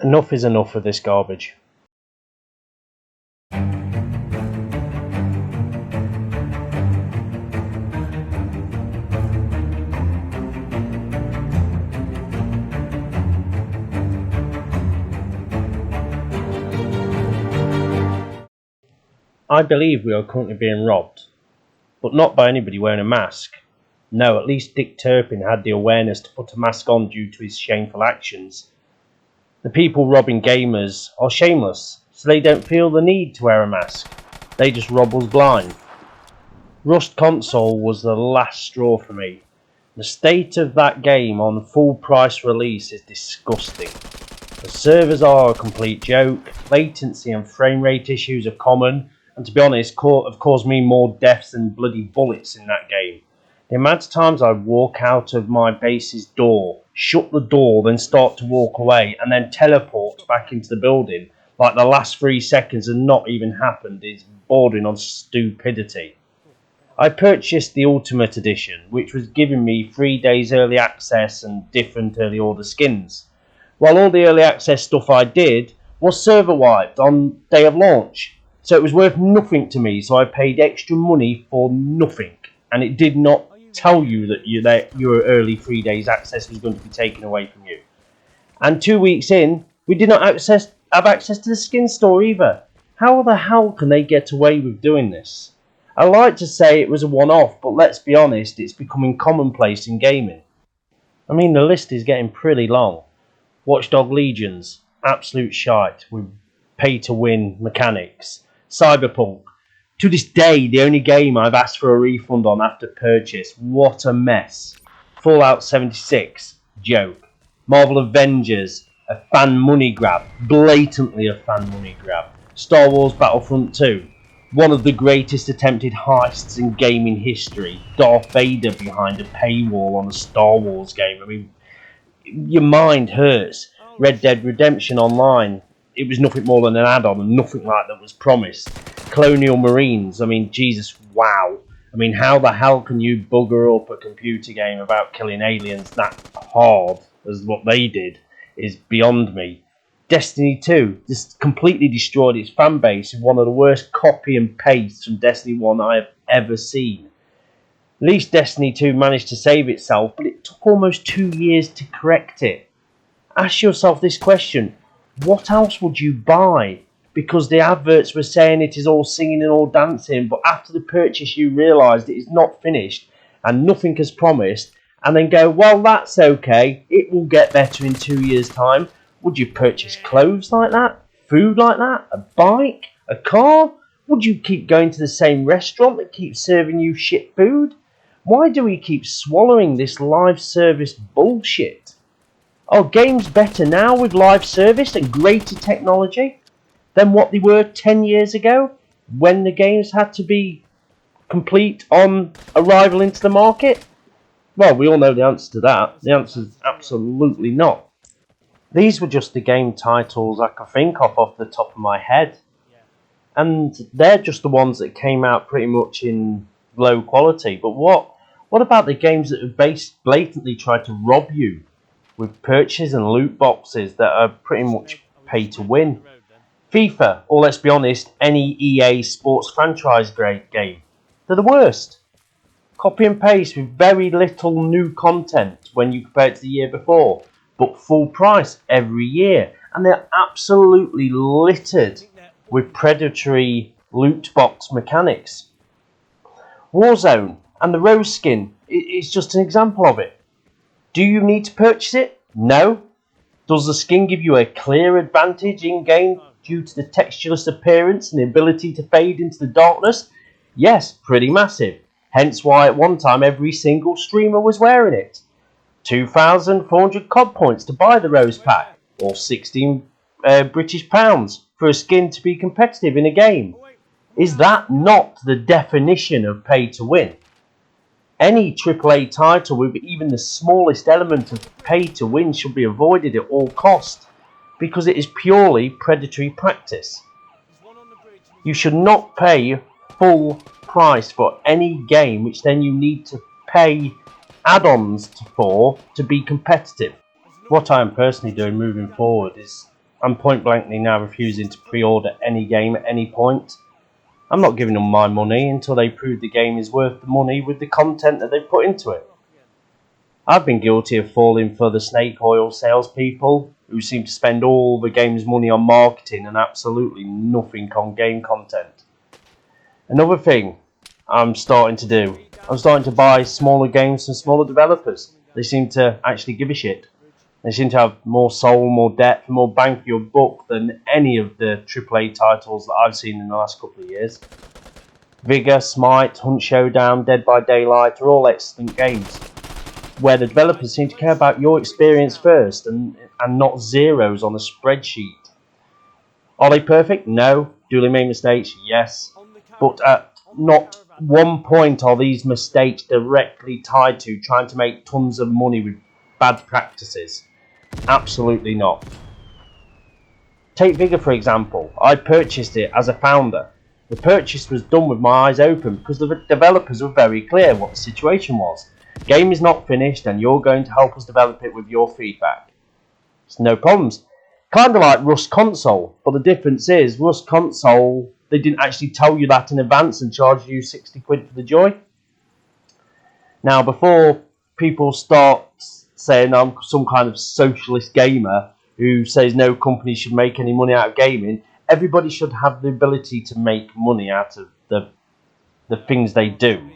Enough is enough of this garbage. I believe we are currently being robbed, but not by anybody wearing a mask. No, at least Dick Turpin had the awareness to put a mask on due to his shameful actions. The people robbing gamers are shameless, so they don't feel the need to wear a mask. They just rob us blind. Rust Console was the last straw for me. The state of that game on full price release is disgusting. The servers are a complete joke, latency and frame rate issues are common, and to be honest, have caused me more deaths than bloody bullets in that game. The amount of times I walk out of my base's door, shut the door, then start to walk away, and then teleport back into the building, like the last 3 seconds had not even happened, is bordering on stupidity. I purchased the Ultimate Edition, which was giving me 3 days early access and different early order skins. While all the early access stuff I did was server wiped on day of launch, so it was worth nothing to me, so I paid extra money for nothing, and it did not tell you that your early 3 days access was going to be taken away from you. And 2 weeks in, we did not have access to the skin store either. How the hell can they get away with doing this? I like to say it was a one-off, but let's be honest, it's becoming commonplace in gaming. I mean, the list is getting pretty long. Watchdog Legions, absolute shite with pay-to-win mechanics. Cyberpunk, to this day, the only game I've asked for a refund on after purchase. What a mess. Fallout 76, joke. Marvel Avengers, a fan money grab, blatantly a fan money grab. Star Wars Battlefront 2, one of the greatest attempted heists in gaming history. Darth Vader behind a paywall on a Star Wars game. I mean, your mind hurts. Red Dead Redemption Online, it was nothing more than an add-on and nothing like that was promised. Colonial Marines, I mean, Jesus, wow. I mean, how the hell can you bugger up a computer game about killing aliens that hard as what they did is beyond me. Destiny 2 just completely destroyed its fan base with one of the worst copy and paste from Destiny 1 I have ever seen. At least Destiny 2 managed to save itself, but it took almost 2 years to correct it. Ask yourself this question: what else would you buy? Because the adverts were saying it is all singing and all dancing, but after the purchase you realised it is not finished and nothing is promised, and then go, well, that's okay, it will get better in 2 years' time. Would you purchase clothes like that? Food like that? A bike? A car? Would you keep going to the same restaurant that keeps serving you shit food? Why do we keep swallowing this live service bullshit? Are games better now with live service and greater technology than what they were 10 years ago when the games had to be complete on arrival into the market? Well, we all know the answer to that. The answer is absolutely not. These were just the game titles I could think of off the top of my head. And they're just the ones that came out pretty much in low quality. But what about the games that have blatantly tried to rob you with purchases and loot boxes that are pretty much pay to win? FIFA, or let's be honest, any EA sports franchise game. They're the worst. Copy and paste with very little new content when you compare it to the year before, but full price every year. And they're absolutely littered with predatory loot box mechanics. Warzone and the Rose skin is just an example of it. Do you need to purchase it? No. Does the skin give you a clear advantage in-game due to the textureless appearance and the ability to fade into the darkness? Yes, pretty massive. Hence why at one time every single streamer was wearing it. 2,400 COD points to buy the Rose pack, or 16 British pounds for a skin to be competitive in a game. Is that not the definition of pay to win? Any AAA title with even the smallest element of pay to win should be avoided at all costs, because it is purely predatory practice. You should not pay full price for any game which then you need to pay add-ons for to be competitive. What I am personally doing moving forward is I'm point blankly now refusing to pre-order any game at any point. I'm not giving them my money until they prove the game is worth the money with the content that they've put into it. I've been guilty of falling for the snake oil salespeople who seem to spend all the game's money on marketing and absolutely nothing on game content. Another thing I'm starting to buy smaller games from smaller developers. They seem to actually give a shit. They seem to have more soul, more depth, more bang for your buck than any of the AAA titles that I've seen in the last couple of years. Vigor, Smite, Hunt Showdown, Dead by Daylight are all excellent games, where the developers seem to care about your experience first and not zeros on a spreadsheet. Are they perfect? No. Do they make mistakes? Yes. But at not one point are these mistakes directly tied to trying to make tons of money with bad practices. Absolutely not. Take Vigor for example. I purchased it as a founder. The purchase was done with my eyes open because the developers were very clear what the situation was. Game is not finished and you're going to help us develop it with your feedback. It's no problems. Kind of like Rust Console, but the difference is Rust Console, they didn't actually tell you that in advance and charge you 60 quid for the joy. Now, before people start saying I'm some kind of socialist gamer who says no company should make any money out of gaming, everybody should have the ability to make money out of the things they do.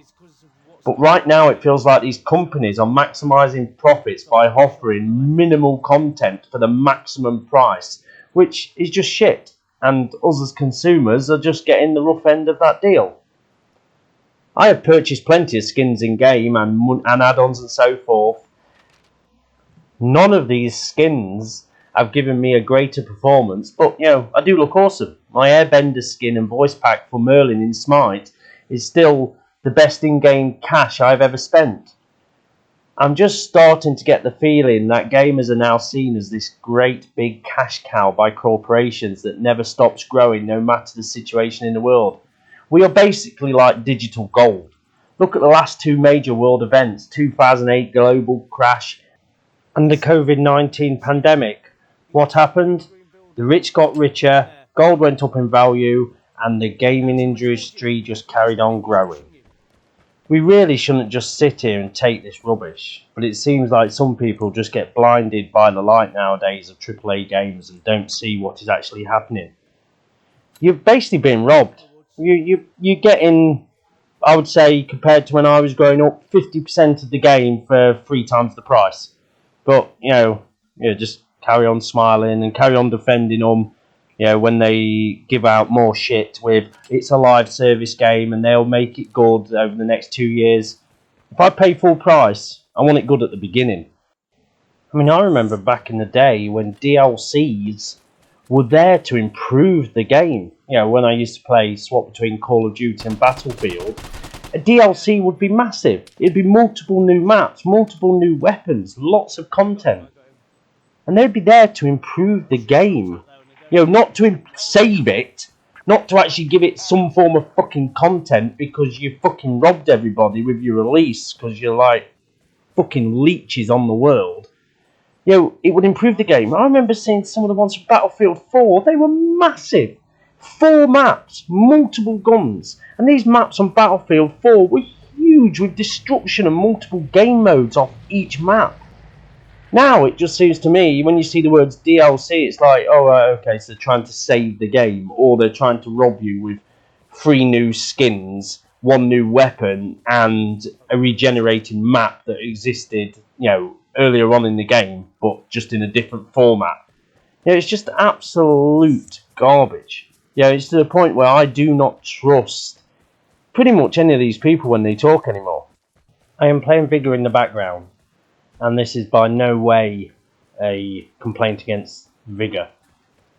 But right now it feels like these companies are maximising profits by offering minimal content for the maximum price, which is just shit. And us as consumers are just getting the rough end of that deal. I have purchased plenty of skins in game and add-ons and so forth. None of these skins have given me a greater performance, but I do look awesome. My Airbender skin and voice pack for Merlin in Smite is still the best in-game cash I've ever spent. I'm just starting to get the feeling that gamers are now seen as this great big cash cow by corporations that never stops growing no matter the situation in the world. We are basically like digital gold. Look at the last two major world events, 2008 global crash and the COVID-19 pandemic. What happened? The rich got richer, gold went up in value, and the gaming industry just carried on growing. We really shouldn't just sit here and take this rubbish, but it seems like some people just get blinded by the light nowadays of AAA games and don't see what is actually happening. You've basically been robbed. You're getting, I would say, compared to when I was growing up, 50% of the game for 3 times the price. But, just carry on smiling and carry on defending them. When they give out more shit with it's a live service game and they'll make it good over the next 2 years. If I pay full price, I want it good at the beginning. I mean, I remember back in the day when DLCs were there to improve the game. When I used to play swap between Call of Duty and Battlefield, a DLC would be massive. It'd be multiple new maps, multiple new weapons, lots of content. And they'd be there to improve the game. Not to save it, not to actually give it some form of fucking content because you fucking robbed everybody with your release because you're like fucking leeches on the world. It would improve the game. I remember seeing some of the ones from Battlefield 4, they were massive. 4 maps, multiple guns. And these maps on Battlefield 4 were huge with destruction and multiple game modes off each map. Now it just seems to me, when you see the words DLC, it's like, okay, so they're trying to save the game, or they're trying to rob you with 3 new skins, 1 new weapon, and a regenerating map that existed, earlier on in the game, but just in a different format. It's just absolute garbage. It's to the point where I do not trust pretty much any of these people when they talk anymore. I am playing Vigor in the background, and this is by no way a complaint against Vigor.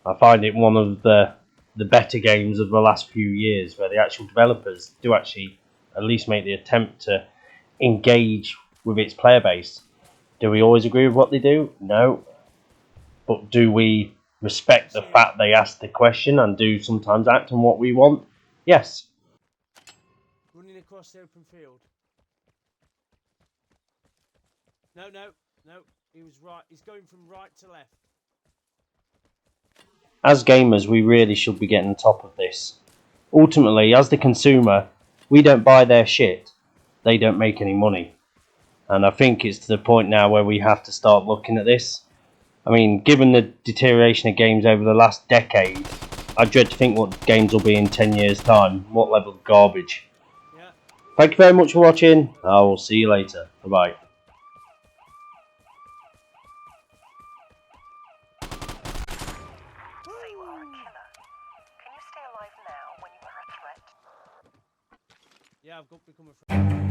I find it one of the better games of the last few years, where the actual developers do actually at least make the attempt to engage with its player base. Do we always agree with what they do? No. But do we respect the fact they ask the question and do sometimes act on what we want? Yes. Running across the open field. No. He was right. He's going from right to left. As gamers, we really should be getting on top of this. Ultimately, as the consumer, we don't buy their shit. They don't make any money. And I think it's to the point now where we have to start looking at this. I mean, given the deterioration of games over the last decade, I dread to think what games will be in 10 years' time. What level of garbage. Yeah. Thank you very much for watching. I will see you later. Bye-bye. So you are a killer. Can you stay alive now when you are a threat? Yeah, I've got become a friend.